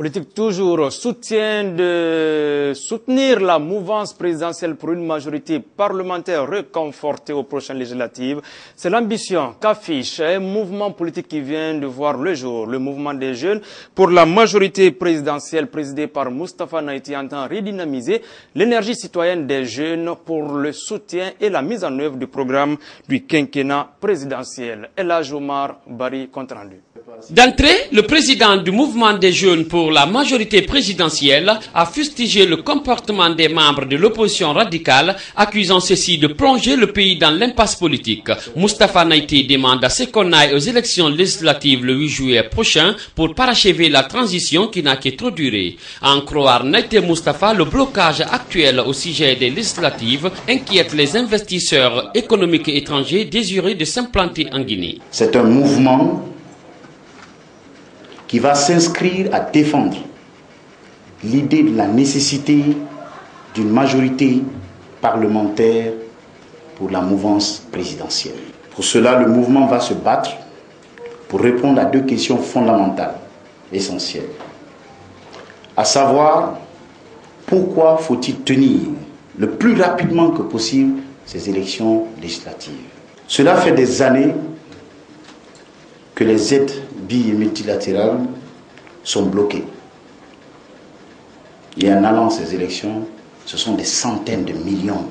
Politique toujours, soutien de soutenir la mouvance présidentielle pour une majorité parlementaire reconfortée aux prochaines législatives. C'est l'ambition qu'affiche un mouvement politique qui vient de voir le jour. Le mouvement des jeunes pour la majorité présidentielle présidé par Moustapha Naïti entend redynamiser l'énergie citoyenne des jeunes pour le soutien et la mise en œuvre du programme du quinquennat présidentiel. Elhadj Omar Bari, compte rendu. D'entrée, le président du mouvement des jeunes pour la majorité présidentielle a fustigé le comportement des membres de l'opposition radicale, accusant ceux-ci de plonger le pays dans l'impasse politique. Moustapha Naïti demande à ce qu'on aille aux élections législatives le 8 juillet prochain pour parachever la transition qui n'a que trop duré. À en croire Naïti Moustapha, le blocage actuel au sujet des législatives inquiète les investisseurs économiques étrangers désireux de s'implanter en Guinée. C'est un mouvement qui va s'inscrire à défendre l'idée de la nécessité d'une majorité parlementaire pour la mouvance présidentielle. Pour cela, le mouvement va se battre pour répondre à deux questions fondamentales, essentielles. À savoir, pourquoi faut-il tenir le plus rapidement que possible ces élections législatives? Cela fait des années que les aides bi- et multilatérales sont bloquées. Et en allant à ces élections, ce sont des centaines de millions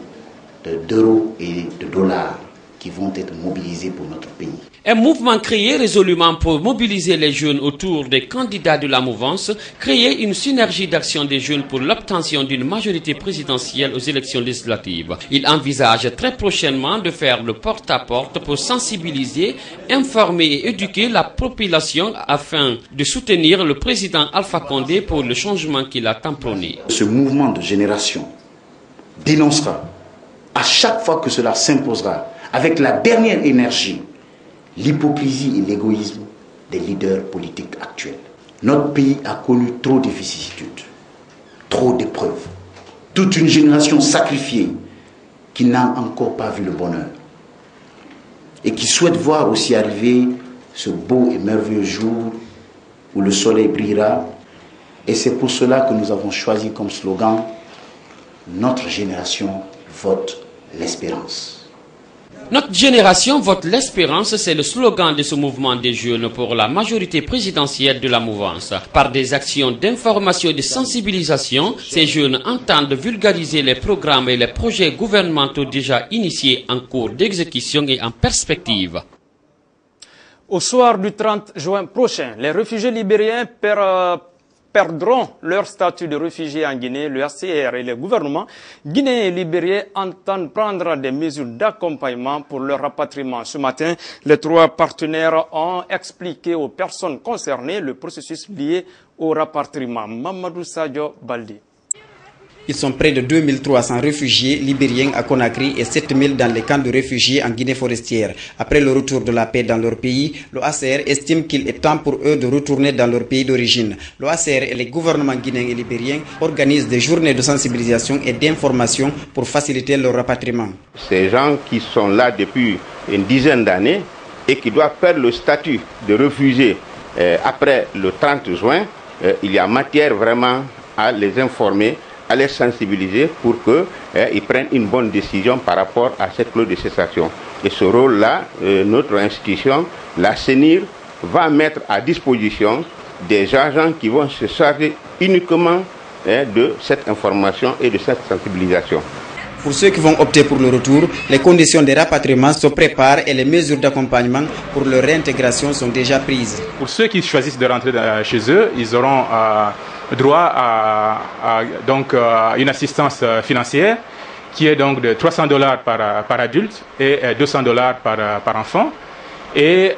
d'euros et de dollars qui vont être mobilisés pour notre pays. Un mouvement créé résolument pour mobiliser les jeunes autour des candidats de la mouvance, créer une synergie d'action des jeunes pour l'obtention d'une majorité présidentielle aux élections législatives. Il envisage très prochainement de faire le porte-à-porte pour sensibiliser, informer et éduquer la population afin de soutenir le président Alpha Condé pour le changement qu'il a tant prôné. Ce mouvement de génération dénoncera à chaque fois que cela s'imposera avec la dernière énergie l'hypocrisie et l'égoïsme des leaders politiques actuels. Notre pays a connu trop de vicissitudes, trop d'épreuves, toute une génération sacrifiée qui n'a encore pas vu le bonheur et qui souhaite voir aussi arriver ce beau et merveilleux jour où le soleil brillera. Et c'est pour cela que nous avons choisi comme slogan « Notre génération vote l'espérance ». Notre génération vote l'espérance, c'est le slogan de ce mouvement des jeunes pour la majorité présidentielle de la mouvance. Par des actions d'information et de sensibilisation, ces jeunes entendent vulgariser les programmes et les projets gouvernementaux déjà initiés en cours d'exécution et en perspective. Au soir du 30 juin prochain, les réfugiés libériens perdront leur statut de réfugiés en Guinée. Le HCR et le gouvernement guinéen et libérien entendent prendre des mesures d'accompagnement pour leur rapatriement. Ce matin, les trois partenaires ont expliqué aux personnes concernées le processus lié au rapatriement. Mamadou Sadio Baldi. Ils sont près de 2300 réfugiés libériens à Conakry et 7000 dans les camps de réfugiés en Guinée forestière. Après le retour de la paix dans leur pays, le HCR estime qu'il est temps pour eux de retourner dans leur pays d'origine. Le HCR et les gouvernements guinéens et libériens organisent des journées de sensibilisation et d'information pour faciliter leur rapatriement. Ces gens qui sont là depuis une dizaine d'années et qui doivent perdre le statut de réfugiés après le 30 juin, il y a matière vraiment à les informer, à les sensibiliser pour qu'ils prennent une bonne décision par rapport à cette clause de cessation. Et ce rôle-là, notre institution, la CENIR, va mettre à disposition des agents qui vont se charger uniquement de cette information et de cette sensibilisation. Pour ceux qui vont opter pour le retour, les conditions de rapatriement se préparent et les mesures d'accompagnement pour leur réintégration sont déjà prises. Pour ceux qui choisissent de rentrer chez eux, ils auront droit à une assistance financière qui est donc de $300 par adulte et $200 par enfant. Et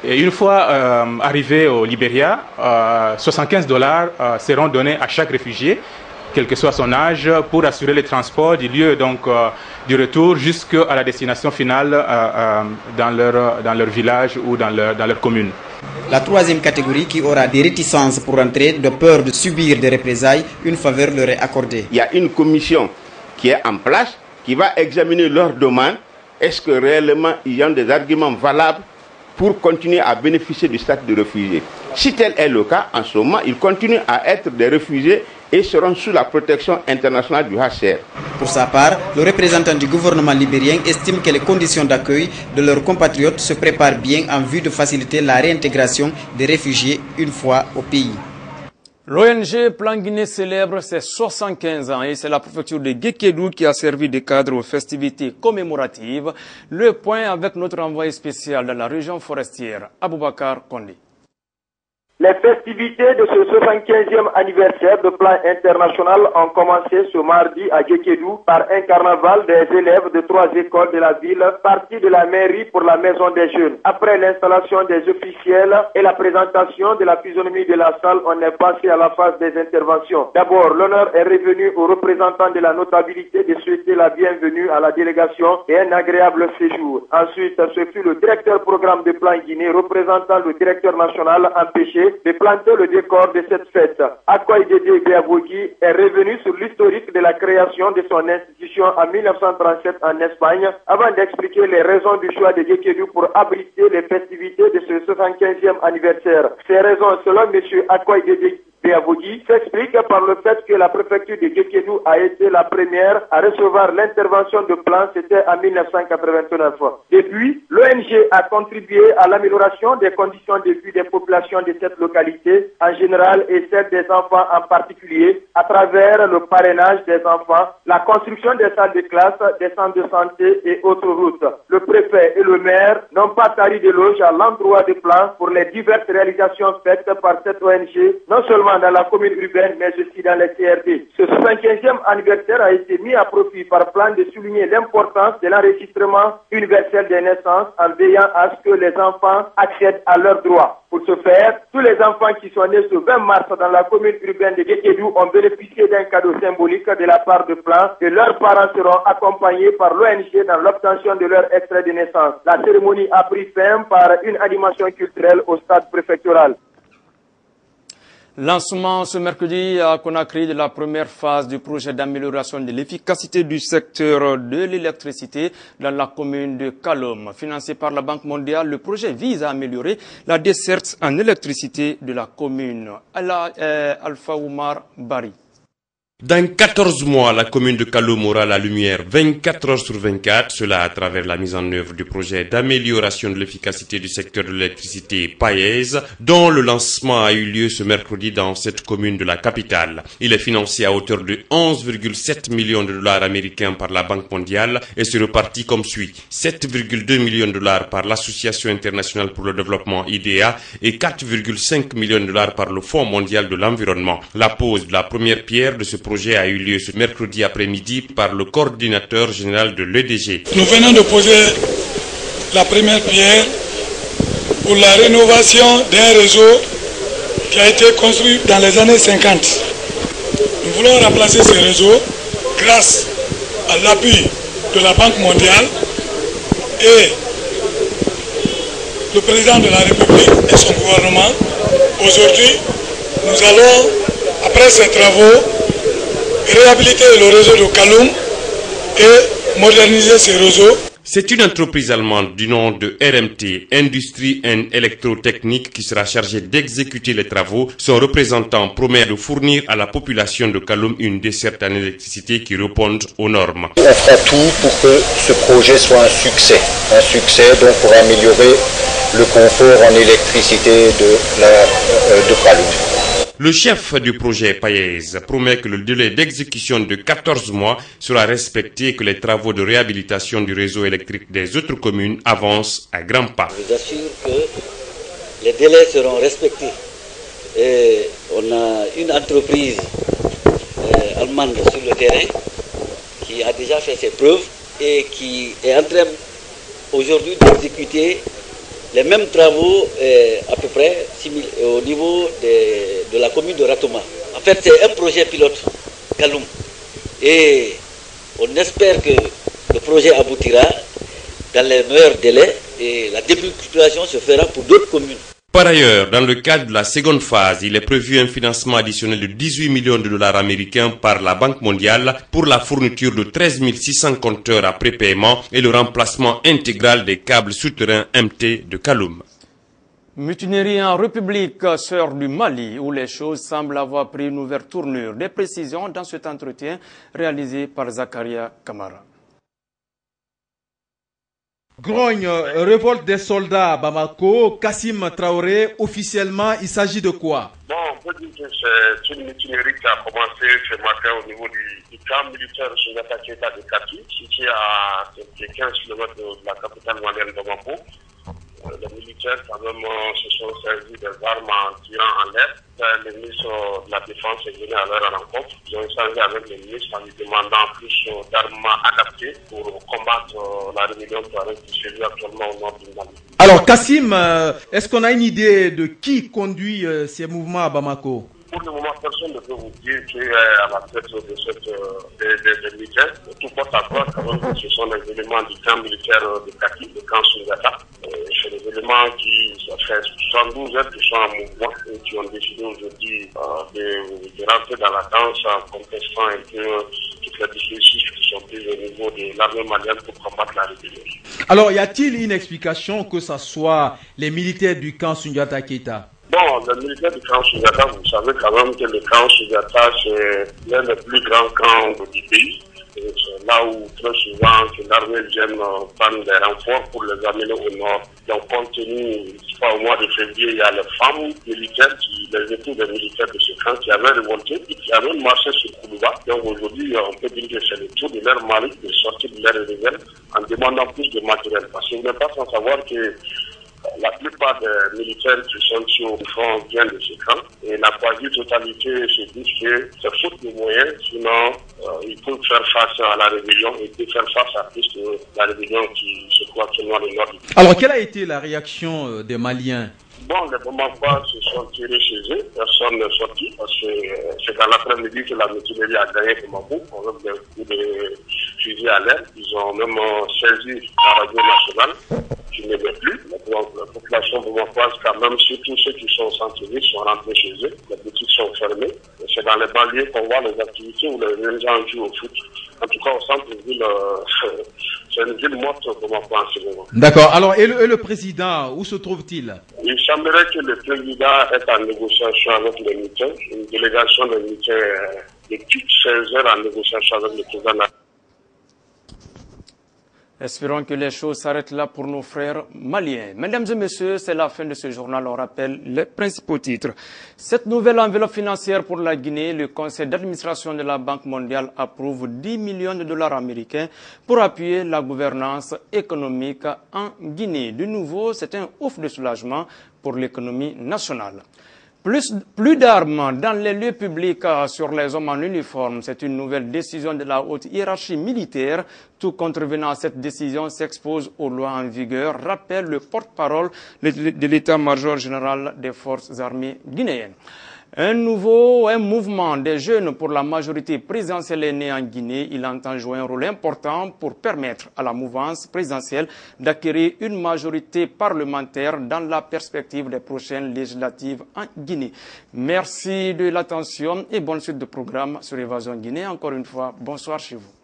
une fois arrivés au Libéria, $75 seront donnés à chaque réfugié, quel que soit son âge, pour assurer le transport du lieu du retour jusqu'à la destination finale dans leur village ou dans leur commune. La troisième catégorie qui aura des réticences pour entrer de peur de subir des représailles, une faveur leur est accordée. Il y a une commission qui est en place qui va examiner leurs demandes. Est-ce que réellement il y a des arguments valables pour continuer à bénéficier du statut de réfugié. Si tel est le cas, en ce moment, ils continuent à être des réfugiés et seront sous la protection internationale du HCR. Pour sa part, le représentant du gouvernement libérien estime que les conditions d'accueil de leurs compatriotes se préparent bien en vue de faciliter la réintégration des réfugiés une fois au pays. L'ONG Plan Guinée célèbre ses 75 ans et c'est la préfecture de Guékédou qui a servi de cadre aux festivités commémoratives. Le point avec notre envoyé spécial dans la région forestière, Aboubakar Kondé. Les festivités de ce 75e anniversaire de Plan International ont commencé ce mardi à Guékédou par un carnaval des élèves de 3 écoles de la ville partis de la mairie pour la maison des jeunes. Après l'installation des officiels et la présentation de la physionomie de la salle, on est passé à la phase des interventions. D'abord, l'honneur est revenu aux représentants de la notabilité de souhaiter la bienvenue à la délégation et un agréable séjour. Ensuite, ce fut le directeur programme de Plan Guinée représentant le directeur national empêché de planter le décor de cette fête. Akoy Dédé Béabogui est revenu sur l'historique de la création de son institution en 1937 en Espagne avant d'expliquer les raisons du choix de Guékédou pour abriter les festivités de ce 75e anniversaire. Ces raisons, selon M. Akoy Dédé Béabogui, s'explique par le fait que la préfecture de Guékédou a été la première à recevoir l'intervention de Plan, c'était en 1989. Depuis, l'ONG a contribué à l'amélioration des conditions de vie des populations de cette localité en général et celle des enfants en particulier à travers le parrainage des enfants, la construction des salles de classe, des centres de santé et autres routes. Le préfet et le maire n'ont pas tari d'éloges à l'endroit des plans pour les diverses réalisations faites par cette ONG, non seulement dans la commune urbaine mais aussi dans les CRD. Ce 75e anniversaire a été mis à profit par Plan de souligner l'importance de l'enregistrement universel des naissances en veillant à ce que les enfants accèdent à leurs droits. Pour ce faire, tous les enfants qui sont nés ce 20 mars dans la commune urbaine de Guékédou ont bénéficié d'un cadeau symbolique de la part de Plan et leurs parents seront accompagnés par l'ONG dans l'obtention de leur extrait de naissance. La cérémonie a pris fin par une animation culturelle au stade préfectoral. Lancement ce mercredi à Conakry de la première phase du projet d'amélioration de l'efficacité du secteur de l'électricité dans la commune de Kalom. Financé par la Banque mondiale, le projet vise à améliorer la desserte en électricité de la commune. Alpha Oumar Bari. Dans 14 mois, la commune de Kalom aura la lumière 24 heures sur 24, cela à travers la mise en œuvre du projet d'amélioration de l'efficacité du secteur de l'électricité Paez, dont le lancement a eu lieu ce mercredi dans cette commune de la capitale. Il est financé à hauteur de 11,7 millions de dollars américains par la Banque mondiale et se repartit comme suit. 7,2 millions de dollars par l'Association internationale pour le développement IDEA et 4,5 millions de dollars par le Fonds mondial de l'environnement. La pose de la première pierre de ce projet a eu lieu ce mercredi après-midi par le coordinateur général de l'EDG. Nous venons de poser la première pierre pour la rénovation d'un réseau qui a été construit dans les années 50. Nous voulons remplacer ce réseau grâce à l'appui de la Banque mondiale et le président de la République et son gouvernement. Aujourd'hui, nous allons, après ces travaux, réhabiliter le réseau de Kaloum et moderniser ce réseau. C'est une entreprise allemande du nom de RMT, Industrie and Électrotechnique, qui sera chargée d'exécuter les travaux. Son représentant promet de fournir à la population de Kaloum une desserte en électricité qui réponde aux normes. On fera tout pour que ce projet soit un succès donc pour améliorer le confort en électricité de Kaloum. Le chef du projet Paez promet que le délai d'exécution de 14 mois sera respecté et que les travaux de réhabilitation du réseau électrique des autres communes avancent à grands pas. Je vous assure que les délais seront respectés. Et on a une entreprise allemande sur le terrain qui a déjà fait ses preuves et qui est en train aujourd'hui d'exécuter les mêmes travaux à peu près au niveau de la commune de Ratoma. En fait, c'est un projet pilote, Kaloum. Et on espère que le projet aboutira dans les meilleurs délais et la déculturation se fera pour d'autres communes. Par ailleurs, dans le cadre de la seconde phase, il est prévu un financement additionnel de 18 millions de dollars américains par la Banque mondiale pour la fourniture de 13 600 compteurs après paiement et le remplacement intégral des câbles souterrains MT de Kaloum. Mutinerie en République sœur du Mali, où les choses semblent avoir pris une nouvelle tournure. Des précisions dans cet entretien réalisé par Zakaria Kamara. Grogne, révolte des soldats à Bamako, Kassim Traoré, officiellement, il s'agit de quoi? Bon, on peut dire que c'est une mutinerie qui a commencé ce matin au niveau du camp militaire de Soundiata Keita de Kati, situé à 15 km de la capitale malienne Bamako. Les militaires, quand même, se sont servis des armes en tirant en l'air. Le ministre de la Défense est venu à leur rencontre. Ils ont échangé avec le ministre en lui demandant plus d'armes adaptées pour combattre la rébellion qui se vit actuellement au nord du Mali. Alors, Kassim, est-ce qu'on a une idée de qui conduit ces mouvements à Bamako? Pour le moment, personne ne peut vous dire qui est à la tête des militaires. Tout porte à croire quand même que ce sont les éléments du camp militaire de Kati, le camp Soundiata. C'est des éléments qui, ça fait 72 heures qui sont en mouvement et qui ont décidé aujourd'hui de rentrer dans la danse en contestant un peu toutes les dispositions qui sont prises au niveau de l'armée malienne pour combattre la rébellion. Alors, y a-t-il une explication que ce soit les militaires du camp Soundiata Keita? Bon, les militaires du camp Soundiata, vous savez quand même que le camp Soundiata, c'est l'un des plus grands camps du pays. C'est là où très souvent l'armée vient prendre des renforts pour les amener au nord. Donc compte tenu, au mois de février, il y a les femmes militaires, les époux des militaires de ce camp qui avaient révolté et qui avaient marché sur Koulouba. Donc aujourd'hui, on peut dire que c'est le tour de leur mari de sortir de leur réserve en demandant plus de matériel. Parce que vous n'êtes pas sans savoir que la plupart des militaires qui sont sur le front viennent de ce camp et la quasi-totalité se dit que c'est faute de moyens, sinon ils peuvent faire face à la rébellion et peuvent faire face à plus de la rébellion qui se trouve actuellement au nord. Alors, quelle a été la réaction des Maliens? Bon, les Bamakois se sont tirés chez eux, personne n'est sorti parce que c'est dans l'après-midi que la mutinerie a gagné Bamako avec des coups de fusil à l'air. Ils ont même saisi la radio nationale qui ne l'est plus. La population bamakoise, quand même, surtout ceux qui sont au centre-ville, sont rentrés chez eux. Les boutiques sont fermées. C'est dans les banlieues qu'on voit les activités où les gens jouent au foot. En tout cas, au centre-ville, c'est une ville morte Bamako en ce moment. D'accord. Alors, et le président, où se trouve-t-il? Il semblerait que le président est en négociation avec les militaires. Une délégation de militaires de toutes 16 heures en négociation avec le président. Espérons que les choses s'arrêtent là pour nos frères maliens. Mesdames et messieurs, c'est la fin de ce journal. On rappelle les principaux titres. Cette nouvelle enveloppe financière pour la Guinée, le conseil d'administration de la Banque mondiale approuve 10 millions de dollars américains pour appuyer la gouvernance économique en Guinée. De nouveau, c'est un ouf de soulagement pour l'économie nationale. Plus d'armes dans les lieux publics sur les hommes en uniforme, c'est une nouvelle décision de la haute hiérarchie militaire. Tout contrevenant à cette décision s'expose aux lois en vigueur, rappelle le porte-parole de l'état-major général des forces armées guinéennes. Un mouvement des jeunes pour la majorité présidentielle est né en Guinée. Il entend jouer un rôle important pour permettre à la mouvance présidentielle d'acquérir une majorité parlementaire dans la perspective des prochaines législatives en Guinée. Merci de l'attention et bonne suite de programme sur Évasion Guinée. Encore une fois, bonsoir chez vous.